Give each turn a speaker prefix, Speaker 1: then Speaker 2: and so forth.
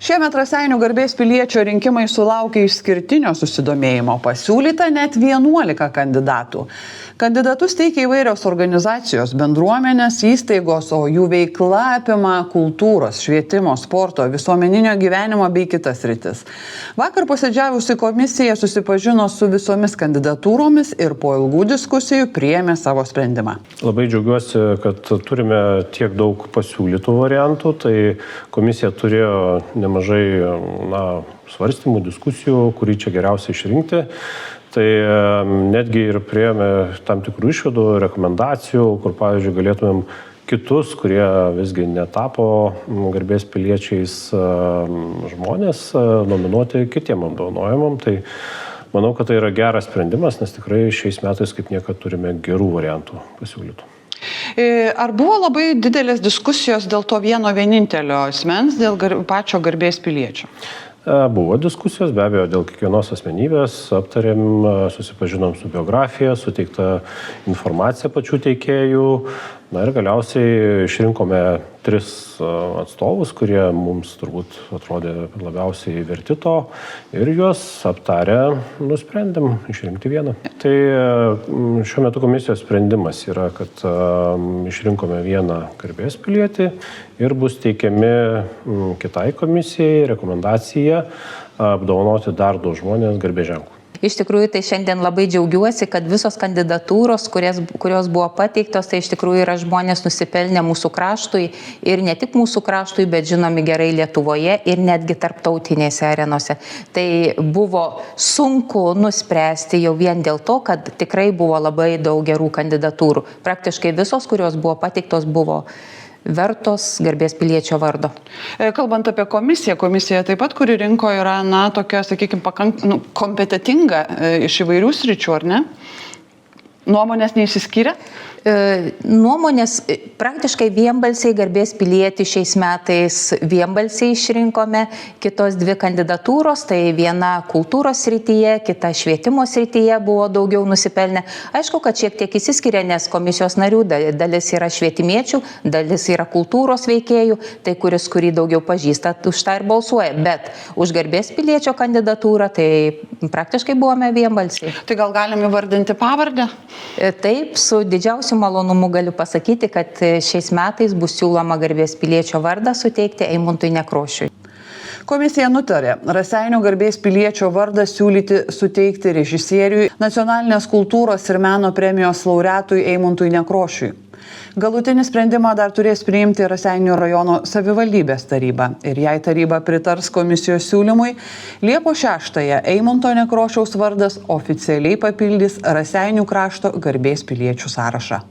Speaker 1: Šiemet Raseinių garbės piliečio rinkimai sulaukė išskirtinio susidomėjimo, pasiūlyta net 11 kandidatų. Kandidatus teikia įvairios organizacijos, bendruomenės, įstaigos, o jų veikla apima kultūros, švietimo, sporto, visuomeninio gyvenimo bei kitas sritis. Vakar posėdžiavusi komisija susipažino su visomis kandidatūromis ir po ilgų diskusijų priėmė savo sprendimą.
Speaker 2: Labai džiaugiuosi, kad turime tiek daug pasiūlytų variantų, tai komisija turėjo nemažai svarstymų, diskusijų, kurį čia geriausiai išrinkti. Tai netgi ir priėmė tam tikrų išvadų, rekomendacijų, kur, pavyzdžiui, galėtumėm kitus, kurie visgi netapo garbės piliečiais žmonės, nominuoti kitiem apdovanojimam. Tai manau, kad tai yra geras sprendimas, nes tikrai šiais metais kaip niekad turime gerų variantų pasiūlytų.
Speaker 1: Ar buvo labai didelės diskusijos dėl to vieno vienintelio asmens, dėl pačio garbės piliečio?
Speaker 2: Buvo diskusijos, be abejo, dėl kiekvienos asmenybės, aptarėm, susipažinom su biografija, suteikta informacija pačių teikėjų. Na ir galiausiai išrinkome 3 atstovus, kurie mums turbūt atrodė labiausiai verti to ir juos aptarę nusprendėm išrinkti vieną. Tai šiuo metu komisijos sprendimas yra, kad išrinkome vieną garbės pilietį ir bus teikiami kitai komisijai rekomendacija apdovanoti dar 2 žmonės garbės ženklų.
Speaker 3: Iš tikrųjų, tai šiandien labai džiaugiuosi, kad visos kandidatūros, kurios buvo pateiktos, tai iš tikrųjų yra žmonės nusipelnę mūsų kraštui ir ne tik mūsų kraštui, bet žinomi gerai Lietuvoje ir netgi tarptautinėse arenose. Tai buvo sunku nuspręsti jau vien dėl to, kad tikrai buvo labai daug gerų kandidatūrų. Praktiškai visos, kurios buvo pateiktos, buvo vertos garbės piliečio vardo.
Speaker 1: Kalbant apie komisiją, komisija taip pat, kuri rinko, yra, tokia, sakykime, kompetitinga iš įvairių sričių, ar ne? Nuomonės neišsiskyrė?
Speaker 3: Nuomonės praktiškai vienbalsiai garbės pilietį šiais metais vienbalsiai išrinkome, kitos 2 kandidatūros, tai viena kultūros srityje, kita švietimo srityje buvo daugiau nusipelnę. Aišku, kad šiek tiek įsiskiria, nes komisijos narių dalis yra švietimiečių, dalis yra kultūros veikėjų, tai kurį daugiau pažįsta, už tą ir balsuoja, bet už garbės piliečio kandidatūrą tai praktiškai buvome vienbalsiai.
Speaker 1: Tai gal galim įvardinti pavardę?
Speaker 3: Taip, su didžiausiu malonumu galiu pasakyti, kad šiais metais bus siūloma garbės piliečio vardą suteikti Eimuntui Nekrošiui.
Speaker 1: Komisija nutarė Raseinių garbės piliečio vardą siūlyti suteikti režisieriui Nacionalinės kultūros ir meno premijos laureatui Eimuntui Nekrošiui. Galutinį sprendimą dar turės priimti Raseinių rajono savivaldybės taryba. Ir jei taryba pritars komisijos siūlymui, Liepos 6-ąją Eimunto Nekrošiaus vardas oficialiai papildys Raseinių krašto garbės piliečių sąrašą.